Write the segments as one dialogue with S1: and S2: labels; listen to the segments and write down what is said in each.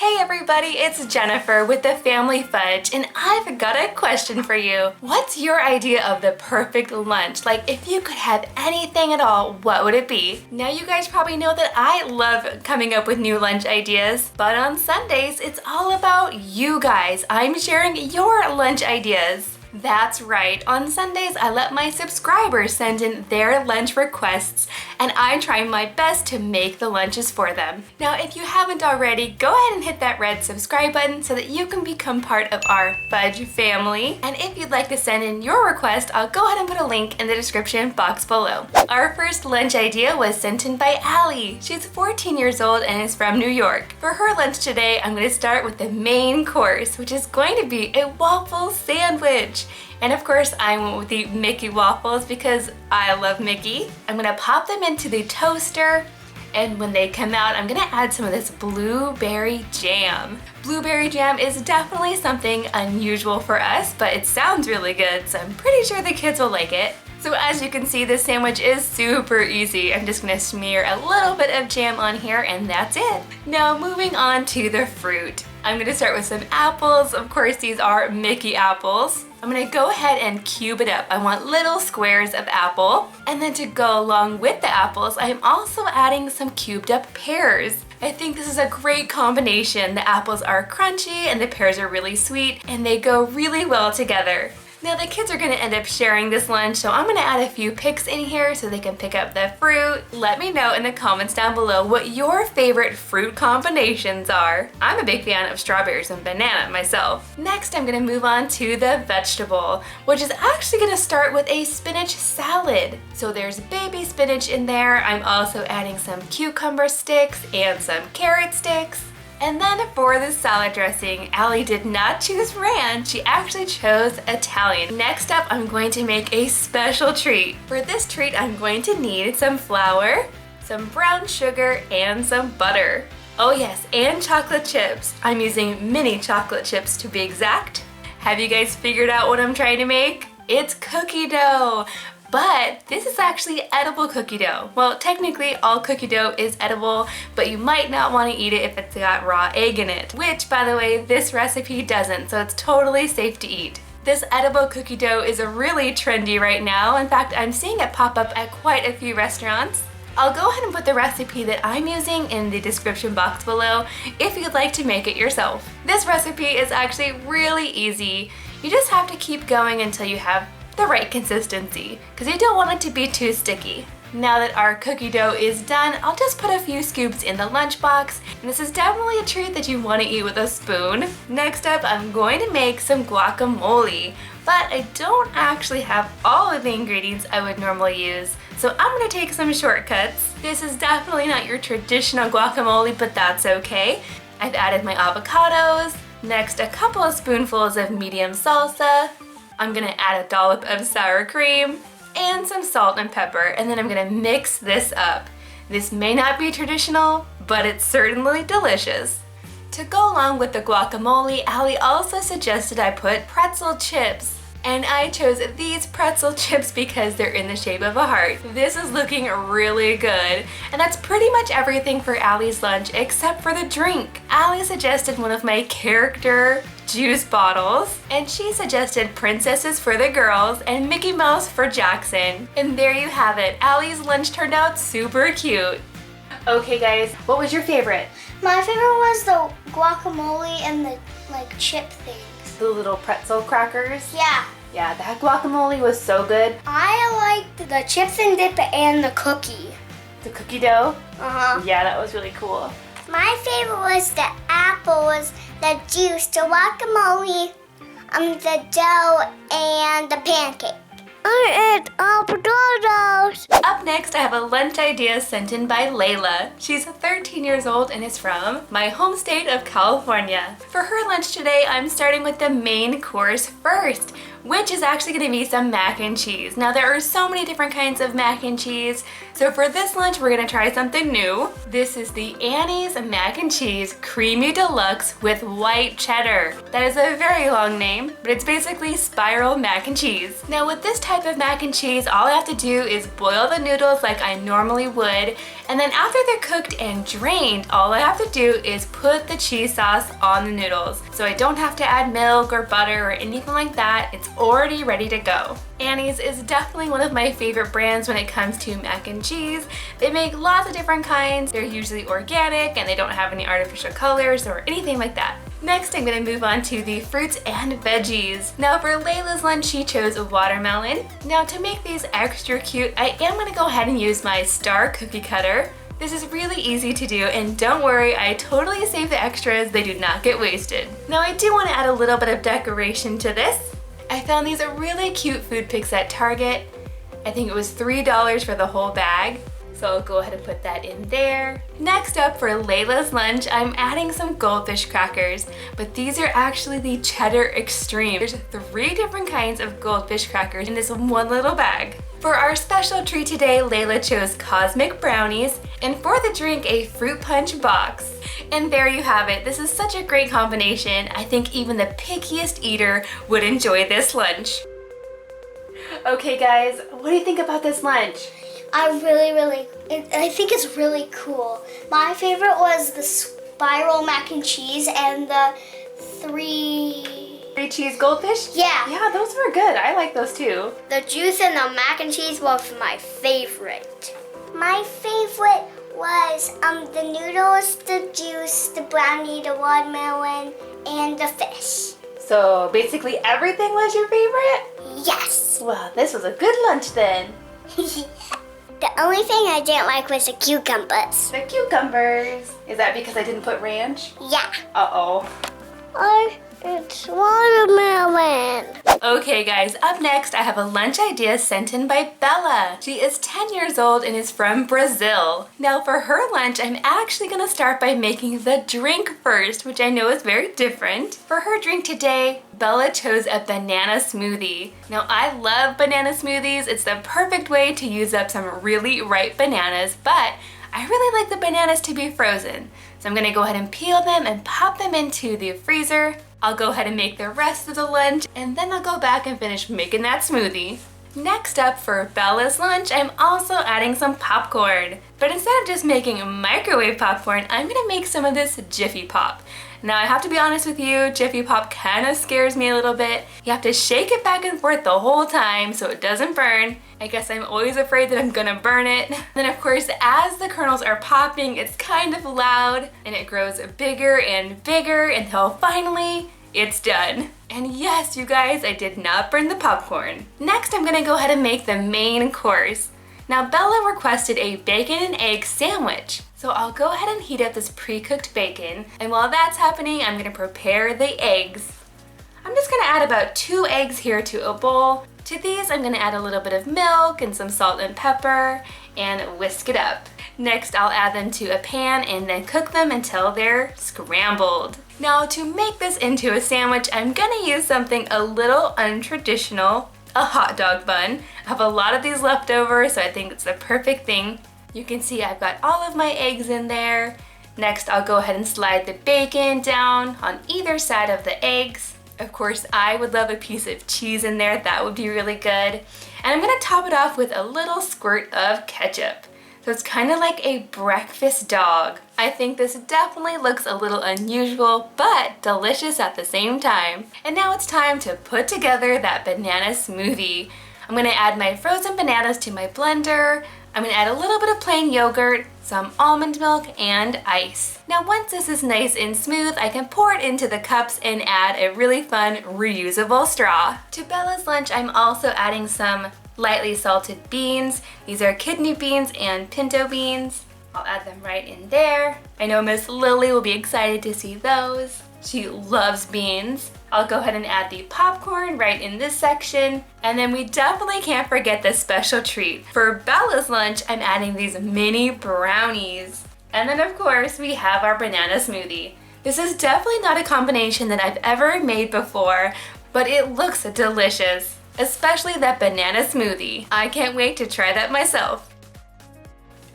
S1: Hey everybody, it's Jennifer with the Family Fudge, and I've got a question for you. What's your idea of the perfect lunch? Like, if you could have anything at all, what would it be? Now you guys probably know that I love coming up with new lunch ideas, but on Sundays, it's all about you guys. I'm sharing your lunch ideas. That's right, on Sundays I let my subscribers send in their lunch requests and I'm trying my best to make the lunches for them. Now if you haven't already, go ahead and hit that red subscribe button so that you can become part of our Fudge family. And if you'd like to send in your request, I'll go ahead and put a link in the description box below. Our first lunch idea was sent in by Allie. She's 14 years old and is from New York. For her lunch today, I'm going to start with the main course, which is going to be a waffle sandwich. And of course I went with the Mickey waffles because I love Mickey. I'm gonna pop them into the toaster, and when they come out I'm gonna add some of this blueberry jam. Blueberry jam is definitely something unusual for us, but it sounds really good, so I'm pretty sure the kids will like it. So as you can see, this sandwich is super easy. I'm just gonna smear a little bit of jam on here and that's it. Now moving on to the fruit. I'm gonna start with some apples. Of course, these are Mickey apples. I'm gonna go ahead and cube it up. I want little squares of apple. And then to go along with the apples, I'm also adding some cubed up pears. I think this is a great combination. The apples are crunchy and the pears are really sweet and they go really well together. Now the kids are gonna end up sharing this lunch, so I'm gonna add a few picks in here so they can pick up the fruit. Let me know in the comments down below what your favorite fruit combinations are. I'm a big fan of strawberries and banana myself. Next, I'm gonna move on to the vegetable, which is actually gonna start with a spinach salad. So there's baby spinach in there. I'm also adding some cucumber sticks and some carrot sticks. And then for the salad dressing, Allie did not choose ranch, she actually chose Italian. Next up, I'm going to make a special treat. For this treat, I'm going to need some flour, some brown sugar, and some butter. Oh yes, and chocolate chips. I'm using mini chocolate chips to be exact. Have you guys figured out what I'm trying to make? It's cookie dough. But this is actually edible cookie dough. Well, technically all cookie dough is edible, but you might not want to eat it if it's got raw egg in it, which by the way, this recipe doesn't, so it's totally safe to eat. This edible cookie dough is really trendy right now. In fact, I'm seeing it pop up at quite a few restaurants. I'll go ahead and put the recipe that I'm using in the description box below if you'd like to make it yourself. This recipe is actually really easy. You just have to keep going until you have the right consistency, because you don't want it to be too sticky. Now that our cookie dough is done, I'll just put a few scoops in the lunchbox, and this is definitely a treat that you want to eat with a spoon. Next up, I'm going to make some guacamole, but I don't actually have all of the ingredients I would normally use, so I'm going to take some shortcuts. This is definitely not your traditional guacamole, but that's okay. I've added my avocados, next a couple of spoonfuls of medium salsa, I'm gonna add a dollop of sour cream and some salt and pepper, and then I'm gonna mix this up. This may not be traditional, but it's certainly delicious. To go along with the guacamole, Allie also suggested I put pretzel chips. And I chose these pretzel chips because they're in the shape of a heart. This is looking really good. And that's pretty much everything for Allie's lunch except for the drink. Allie suggested one of my character juice bottles, and she suggested princesses for the girls and Mickey Mouse for Jackson. And there you have it. Allie's lunch turned out super cute. Okay guys, what was your favorite?
S2: My favorite was the guacamole and the chip things.
S1: The little pretzel crackers?
S2: Yeah.
S1: Yeah, that guacamole was so good.
S2: I liked the chips and dip and the cookie.
S1: The cookie dough?
S2: Uh-huh.
S1: Yeah, that was really cool.
S2: My favorite was the apples, the juice, the guacamole, the dough, and the pancake. I ate all potatoes.
S1: Up next, I have a lunch idea sent in by Layla. She's 13 years old and is from my home state of California. For her lunch today, I'm starting with the main course first, which is actually gonna be some mac and cheese. Now there are so many different kinds of mac and cheese, so for this lunch we're gonna try something new. This is the Annie's Mac and Cheese Creamy Deluxe with white cheddar. That is a very long name, but it's basically spiral mac and cheese. Now with this type of mac and cheese, all I have to do is boil the noodles like I normally would, and then after they're cooked and drained, all I have to do is put the cheese sauce on the noodles. So I don't have to add milk or butter or anything like that. It's already ready to go. Annie's is definitely one of my favorite brands when it comes to mac and cheese. They make lots of different kinds. They're usually organic and they don't have any artificial colors or anything like that. Next, I'm gonna move on to the fruits and veggies. Now for Layla's lunch, she chose a watermelon. Now to make these extra cute, I am gonna go ahead and use my Star cookie cutter. This is really easy to do, and don't worry, I totally save the extras. They do not get wasted. Now I do wanna add a little bit of decoration to this. I found these really cute food picks at Target. I think it was $3 for the whole bag. So I'll go ahead and put that in there. Next up for Layla's lunch, I'm adding some goldfish crackers, but these are actually the Cheddar Extreme. There's 3 different kinds of goldfish crackers in this one little bag. For our special treat today, Layla chose Cosmic Brownies, and for the drink, a fruit punch box. And there you have it. This is such a great combination. I think even the pickiest eater would enjoy this lunch. Okay guys, what do you think about this lunch?
S2: I think it's really cool. My favorite was the spiral mac and cheese and the 3
S1: cheese goldfish?
S2: Yeah.
S1: Yeah, those were good. I like those too.
S2: The juice and the mac and cheese was my favorite. My favorite was the noodles, the juice, the brownie, the watermelon, and the fish.
S1: So basically everything was your favorite?
S2: Yes.
S1: Well, this was a good lunch then.
S2: The only thing I didn't like was the cucumbers.
S1: The cucumbers. Is that because I didn't put ranch?
S2: Yeah.
S1: Uh-oh.
S2: It's watermelon.
S1: Okay guys, up next I have a lunch idea sent in by Bella. She is 10 years old and is from Brazil. Now for her lunch, I'm actually gonna start by making the drink first, which I know is very different. For her drink today, Bella chose a banana smoothie. Now I love banana smoothies. It's the perfect way to use up some really ripe bananas, but I really like the bananas to be frozen. So I'm gonna go ahead and peel them and pop them into the freezer. I'll go ahead and make the rest of the lunch, and then I'll go back and finish making that smoothie. Next up for Bella's lunch, I'm also adding some popcorn. But instead of just making microwave popcorn, I'm gonna make some of this Jiffy Pop. Now I have to be honest with you, Jiffy Pop kind of scares me a little bit. You have to shake it back and forth the whole time so it doesn't burn. I guess I'm always afraid that I'm gonna burn it. Then of course, as the kernels are popping, it's kind of loud and it grows bigger and bigger until finally it's done. And yes, you guys, I did not burn the popcorn. Next, I'm gonna go ahead and make the main course. Now Bella requested a bacon and egg sandwich. So I'll go ahead and heat up this pre-cooked bacon, and while that's happening, I'm gonna prepare the eggs. I'm just gonna add about 2 eggs here to a bowl. To these, I'm gonna add a little bit of milk and some salt and pepper and whisk it up. Next, I'll add them to a pan and then cook them until they're scrambled. Now, to make this into a sandwich, I'm gonna use something a little untraditional, a hot dog bun. I have a lot of these left over, so I think it's the perfect thing. You can see I've got all of my eggs in there. Next, I'll go ahead and slide the bacon down on either side of the eggs. Of course, I would love a piece of cheese in there. That would be really good. And I'm gonna top it off with a little squirt of ketchup. So it's kind of like a breakfast dog. I think this definitely looks a little unusual, but delicious at the same time. And now it's time to put together that banana smoothie. I'm gonna add my frozen bananas to my blender. I'm gonna add a little bit of plain yogurt, some almond milk, and ice. Now once this is nice and smooth, I can pour it into the cups and add a really fun reusable straw. To Bella's lunch, I'm also adding some lightly salted beans. These are kidney beans and pinto beans. I'll add them right in there. I know Miss Lily will be excited to see those. She loves beans. I'll go ahead and add the popcorn right in this section. And then we definitely can't forget this special treat. For Bella's lunch, I'm adding these mini brownies. And then of course, we have our banana smoothie. This is definitely not a combination that I've ever made before, but it looks delicious, especially that banana smoothie. I can't wait to try that myself.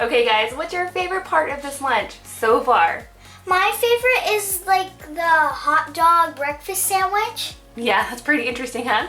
S1: Okay guys, what's your favorite part of this lunch so far?
S2: My favorite is like the hot dog breakfast sandwich.
S1: Yeah, that's pretty interesting, huh?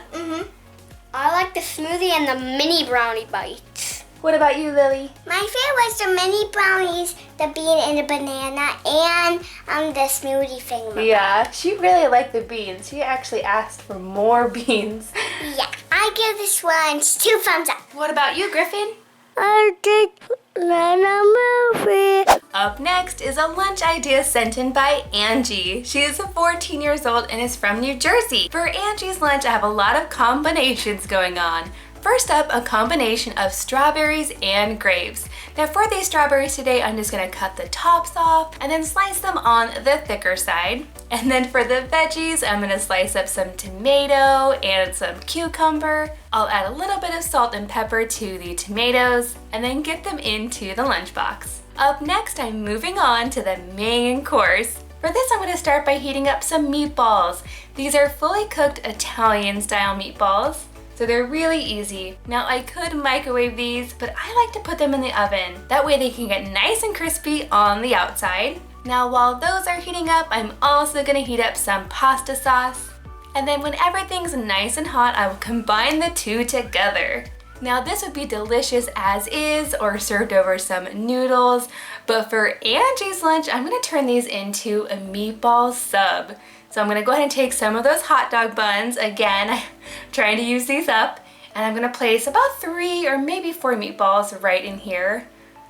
S2: I like the smoothie and the mini brownie bites.
S1: What about you, Lily?
S2: My favorite was the mini brownies, the bean and the banana, and the smoothie thing.
S1: Yeah, she really liked the beans. She actually asked for more beans.
S2: Yeah, I give this lunch 2 thumbs up.
S1: What about you, Griffin?
S2: I did a movie.
S1: Up next is a lunch idea sent in by Angie. She is 14 years old and is from New Jersey. For Angie's lunch, I have a lot of combinations going on. First up, a combination of strawberries and grapes. Now for these strawberries today, I'm just gonna cut the tops off and then slice them on the thicker side. And then for the veggies, I'm gonna slice up some tomato and some cucumber. I'll add a little bit of salt and pepper to the tomatoes and then get them into the lunchbox. Up next, I'm moving on to the main course. For this, I'm gonna start by heating up some meatballs. These are fully cooked Italian style meatballs. So they're really easy. Now I could microwave these, but I like to put them in the oven. That way they can get nice and crispy on the outside. Now while those are heating up, I'm also gonna heat up some pasta sauce. And then when everything's nice and hot, I will combine the two together. Now this would be delicious as is or served over some noodles, but for Angie's lunch, I'm gonna turn these into a meatball sub. So I'm gonna go ahead and take some of those hot dog buns. Again, I'm trying to use these up. And I'm gonna place about 3 or maybe 4 meatballs right in here.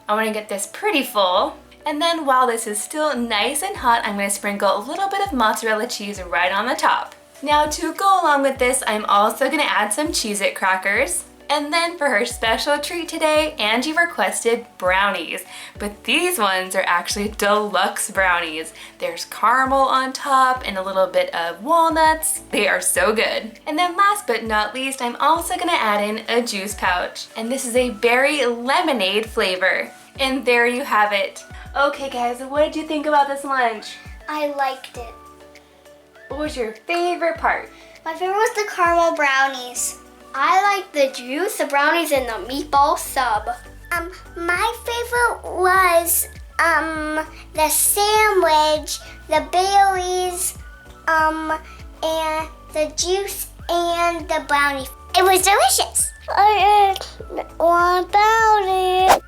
S1: I wanna get this pretty full. And then while this is still nice and hot, I'm gonna sprinkle a little bit of mozzarella cheese right on the top. Now to go along with this, I'm also gonna add some Cheez-It crackers. And then for her special treat today, Angie requested brownies, but these ones are actually deluxe brownies. There's caramel on top and a little bit of walnuts. They are so good. And then last but not least, I'm also gonna add in a juice pouch. And this is a berry lemonade flavor. And there you have it. Okay guys, what did you think about this lunch?
S2: I liked it.
S1: What was your favorite part?
S2: My favorite was the caramel brownies. I like the juice, the brownies, and the meatball sub. My favorite was the sandwich, the berries, and the juice and the brownie. It was delicious. I ate one brownie.